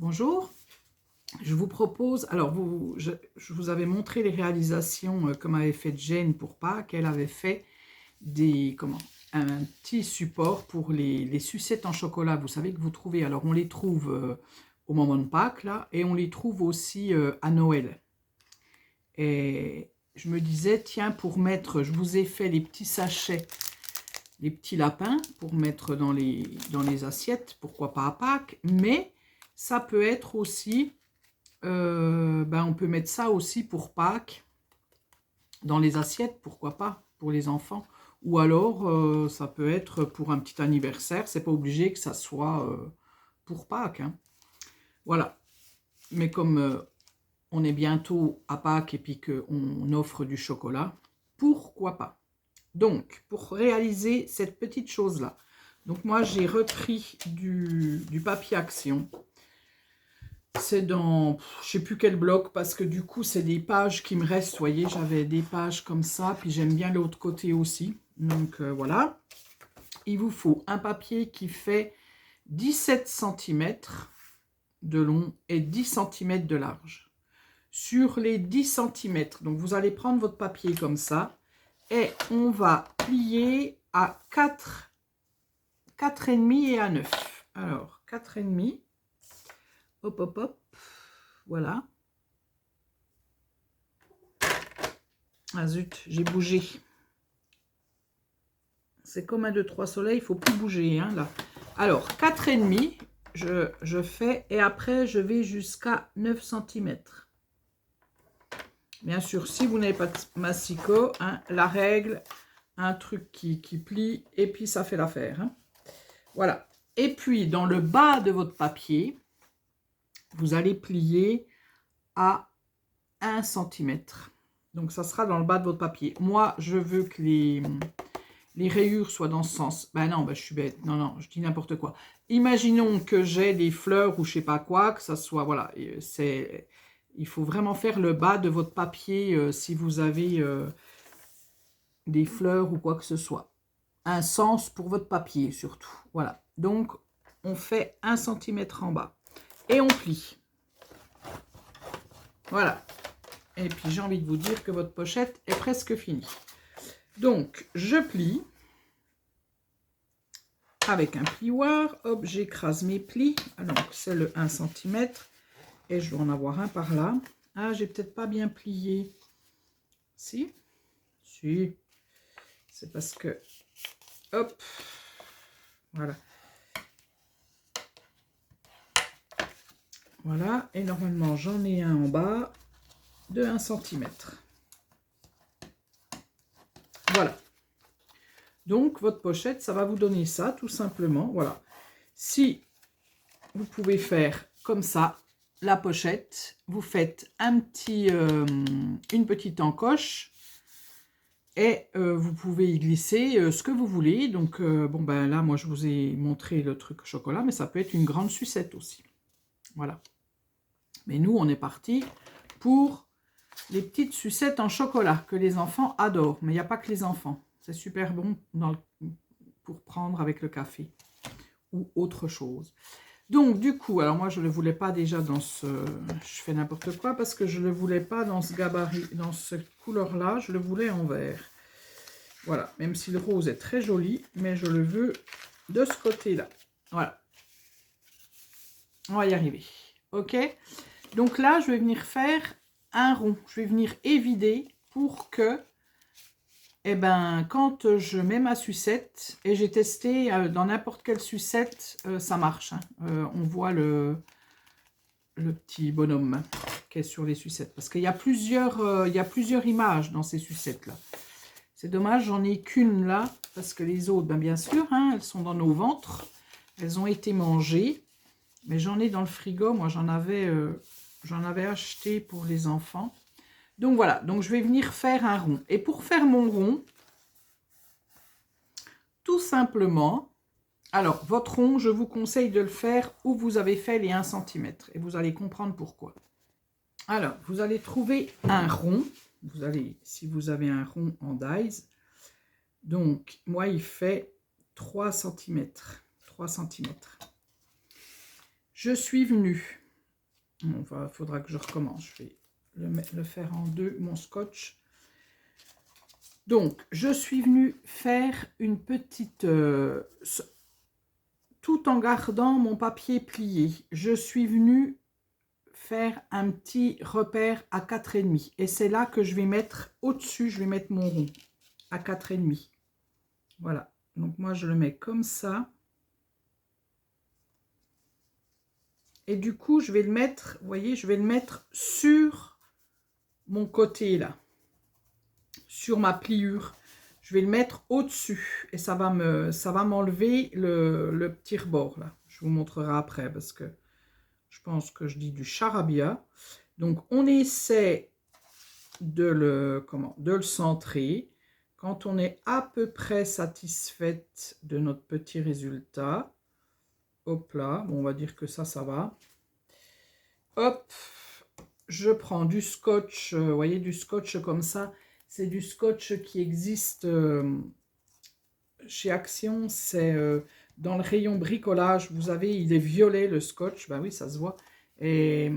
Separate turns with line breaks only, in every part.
Bonjour, je vous propose, alors je vous avais montré les réalisations comme avait fait Jane pour Pâques. Elle avait fait un petit support pour les sucettes en chocolat, vous savez que vous trouvez, alors on les trouve au moment de Pâques là, et on les trouve aussi à Noël. Et je me disais, tiens, pour mettre, je vous ai fait les petits sachets, les petits lapins pour mettre dans les assiettes, pourquoi pas à Pâques, mais ça peut être aussi, on peut mettre ça aussi pour Pâques dans les assiettes, pourquoi pas, pour les enfants. Ou alors, ça peut être pour un petit anniversaire, c'est pas obligé que ça soit pour Pâques, hein. Voilà. Mais comme on est bientôt à Pâques et puis qu'on offre du chocolat, pourquoi pas. Donc, pour réaliser cette petite chose-là, donc moi j'ai repris du papier action. C'est dans, je sais plus quel bloc, parce que du coup c'est des pages qui me restent, vous voyez, j'avais des pages comme ça, puis j'aime bien l'autre côté aussi. Donc voilà, il vous faut un papier qui fait 17 cm de long et 10 cm de large. Sur les 10 cm, donc vous allez prendre votre papier comme ça, et on va plier à 4,5 et à 9. Alors, 4,5, hop, hop, hop, voilà. Ah zut, j'ai bougé. C'est comme un 2, 3 soleil, il ne faut plus bouger, hein, là. Alors, 4,5, je fais, et après, je vais jusqu'à 9 cm. Bien sûr, si vous n'avez pas de massicot, hein, la règle, un truc qui plie, et puis ça fait l'affaire, hein. Voilà. Et puis, dans le bas de votre papier, vous allez plier à 1 cm. Donc, ça sera dans le bas de votre papier. Moi, je veux que les rayures soient dans ce sens. Ben non, je suis bête. Non, non, je dis n'importe quoi. Imaginons que j'ai des fleurs ou je sais pas quoi, que ça soit, voilà, il faut vraiment faire le bas de votre papier si vous avez des fleurs ou quoi que ce soit. Un sens pour votre papier surtout. Voilà. Donc, on fait 1 cm en bas. Et on plie. Voilà. Et puis, j'ai envie de vous dire que votre pochette est presque finie. Donc, je plie avec un plioir. Hop, j'écrase mes plis. Donc, c'est le 1 cm. Et je dois en avoir un par là. Ah, j'ai peut-être pas bien plié. Si. Si. C'est parce que... Hop. Voilà. Voilà. Et normalement, j'en ai un en bas de 1 cm. Voilà. Donc, votre pochette, ça va vous donner ça, tout simplement. Voilà. Si vous pouvez faire comme ça, la pochette, vous faites une petite encoche et vous pouvez y glisser ce que vous voulez. Donc, là, moi, je vous ai montré le truc au chocolat, mais ça peut être une grande sucette aussi. Voilà. Mais nous, on est parti pour les petites sucettes en chocolat que les enfants adorent. Mais il n'y a pas que les enfants. C'est super bon pour prendre avec le café ou autre chose. Donc, du coup, alors moi, je ne le voulais pas déjà dans ce... Je fais n'importe quoi parce que je ne le voulais pas dans ce gabarit, dans cette couleur-là. Je le voulais en vert. Voilà, même si le rose est très joli, mais je le veux de ce côté-là. Voilà. On va y arriver. OK? Donc là, je vais venir faire un rond. Je vais venir évider pour que, quand je mets ma sucette, et j'ai testé dans n'importe quelle sucette, ça marche, hein. On voit le petit bonhomme qui est sur les sucettes. Parce qu'il y a plusieurs images dans ces sucettes-là. C'est dommage, j'en ai qu'une là, parce que les autres, bien sûr, hein, elles sont dans nos ventres. Elles ont été mangées. Mais j'en ai dans le frigo. Moi, j'en avais acheté pour les enfants. Donc voilà, donc je vais venir faire un rond. Et pour faire mon rond, tout simplement, alors votre rond, je vous conseille de le faire où vous avez fait les 1 cm. Et vous allez comprendre pourquoi. Alors, vous allez trouver un rond. Si vous avez un rond en dies, donc moi, il fait 3 cm. 3 cm. Je suis venue Faudra que je recommence. Je vais le faire en deux, mon scotch. Donc, je suis venue faire une petite... tout en gardant mon papier plié, je suis venue faire un petit repère à 4,5. Et c'est là que je vais mettre au-dessus, je vais mettre mon rond à 4,5. Voilà. Donc, moi, je le mets comme ça. Et du coup, je vais le mettre, vous voyez, je vais le mettre sur mon côté là, sur ma pliure. Je vais le mettre au-dessus et ça va m'enlever le petit rebord là. Je vous montrerai après parce que je pense que je dis du charabia. Donc, on essaie de le centrer. Quand on est à peu près satisfaite de notre petit résultat, hop là, bon, on va dire que ça va. Hop, je prends du scotch, vous voyez, du scotch comme ça. C'est du scotch qui existe chez Action, c'est dans le rayon bricolage. Vous avez, il est violet le scotch, ben oui, ça se voit. Et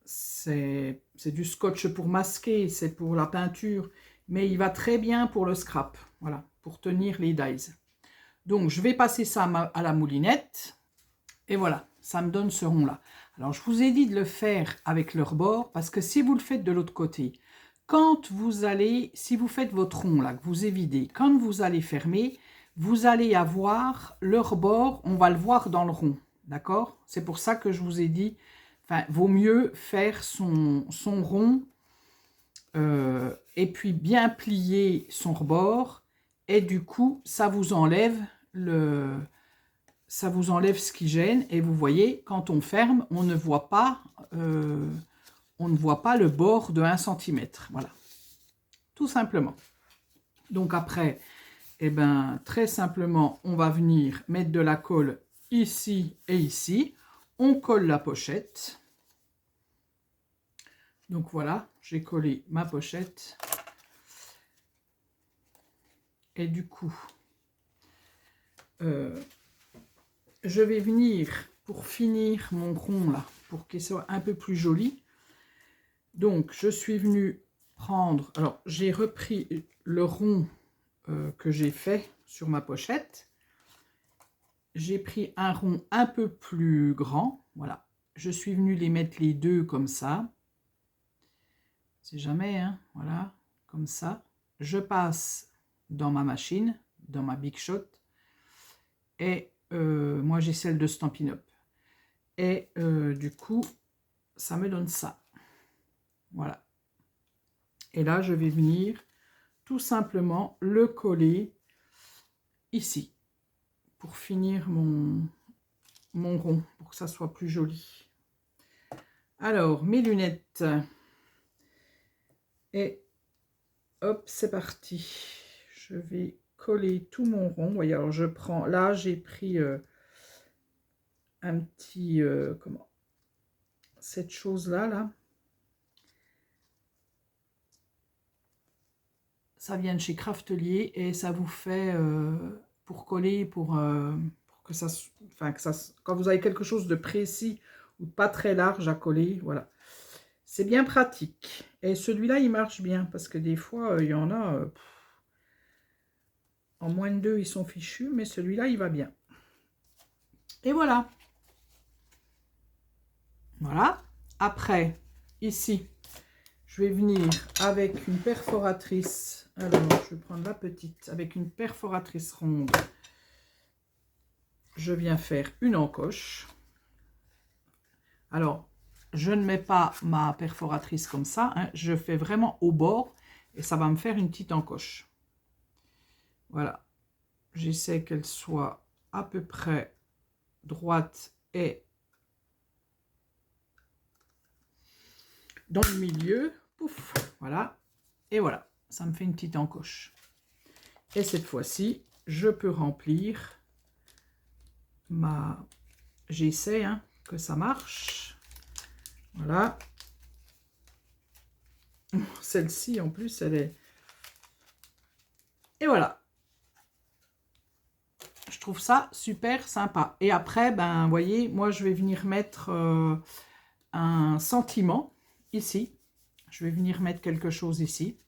c'est du scotch pour masquer, c'est pour la peinture, mais il va très bien pour le scrap, voilà, pour tenir les dies. Donc, je vais passer ça à la moulinette, et voilà, ça me donne ce rond-là. Alors, je vous ai dit de le faire avec le rebord, parce que si vous le faites de l'autre côté, quand vous allez, si vous faites votre rond là, que vous évidez, quand vous allez fermer, vous allez avoir le rebord, on va le voir dans le rond, d'accord? C'est pour ça que je vous ai dit, enfin, vaut mieux faire son rond et puis bien plier son rebord, et du coup, ça vous enlève ce qui gêne, et vous voyez, quand on ferme, on ne voit pas le bord de 1 cm. Voilà, tout simplement. Donc après, eh ben, très simplement, on va venir mettre de la colle ici et ici. On colle la pochette. Donc voilà, j'ai collé ma pochette. Et du coup, je vais venir, pour finir mon rond là, pour qu'il soit un peu plus joli. Donc, je suis venue prendre... Alors, j'ai repris le rond que j'ai fait sur ma pochette. J'ai pris un rond un peu plus grand. Voilà. Je suis venue les mettre les deux comme ça. C'est jamais, hein. Voilà, comme ça. Je passe dans ma machine, dans ma Big Shot. Et moi, j'ai celle de Stampin' Up. Et du coup, ça me donne ça. Voilà. Et là, je vais venir tout simplement le coller ici pour finir mon rond, pour que ça soit plus joli. Alors, mes lunettes. Et hop, c'est parti. Je vais coller tout mon rond. Vous voyez, alors je prends, là, j'ai pris un petit, cette chose-là, là. Ça vient de chez Craftelier et ça vous fait pour coller, pour que ça, quand vous avez quelque chose de précis ou pas très large à coller, voilà. C'est bien pratique. Et celui-là, il marche bien parce que des fois, il y en a, en moins de 2, ils sont fichus, mais celui-là, il va bien. Et voilà. Voilà. Après, ici, je vais venir avec une perforatrice. Alors, je vais prendre la petite. Avec une perforatrice ronde, je viens faire une encoche. Alors, je ne mets pas ma perforatrice comme ça. Hein, je fais vraiment au bord et ça va me faire une petite encoche. Voilà. J'essaie qu'elle soit à peu près droite et dans le milieu. Pouf, voilà. Et voilà, ça me fait une petite encoche. Et cette fois-ci, je peux remplir ma... J'essaie hein, que ça marche. Voilà. Celle-ci, en plus, elle est... Et voilà. Je trouve ça super sympa. Et après, ben, vous voyez, moi, je vais venir mettre un sentiment ici. Je vais venir mettre quelque chose ici.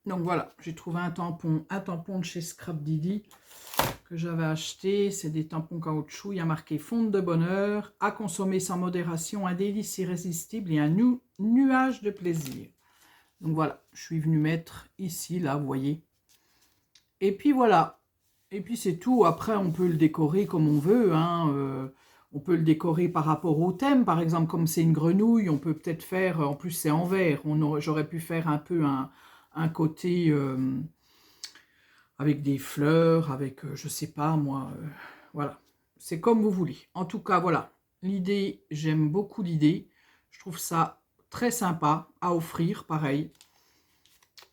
Donc voilà, j'ai trouvé un tampon de chez Scrap Didi que j'avais acheté. C'est des tampons caoutchouc. Il y a marqué fonte de bonheur, à consommer sans modération, un délice irrésistible et un nuage de plaisir. Donc voilà, je suis venue mettre ici, là, vous voyez. Et puis voilà. Et puis c'est tout. Après, on peut le décorer comme on veut. Hein. On peut le décorer par rapport au thème. Par exemple, comme c'est une grenouille, on peut peut-être faire... En plus, c'est en verre. J'aurais pu faire un peu un côté avec des fleurs, avec, je sais pas moi. Voilà. C'est comme vous voulez. En tout cas, voilà. L'idée, j'aime beaucoup l'idée. Je trouve ça très sympa à offrir, pareil.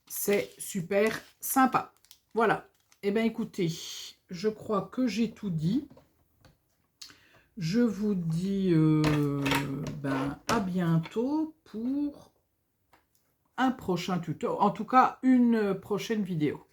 C'est super sympa. Voilà. Eh bien, écoutez, je crois que j'ai tout dit. Je vous dis à bientôt pour un prochain tuto. En tout cas, une prochaine vidéo.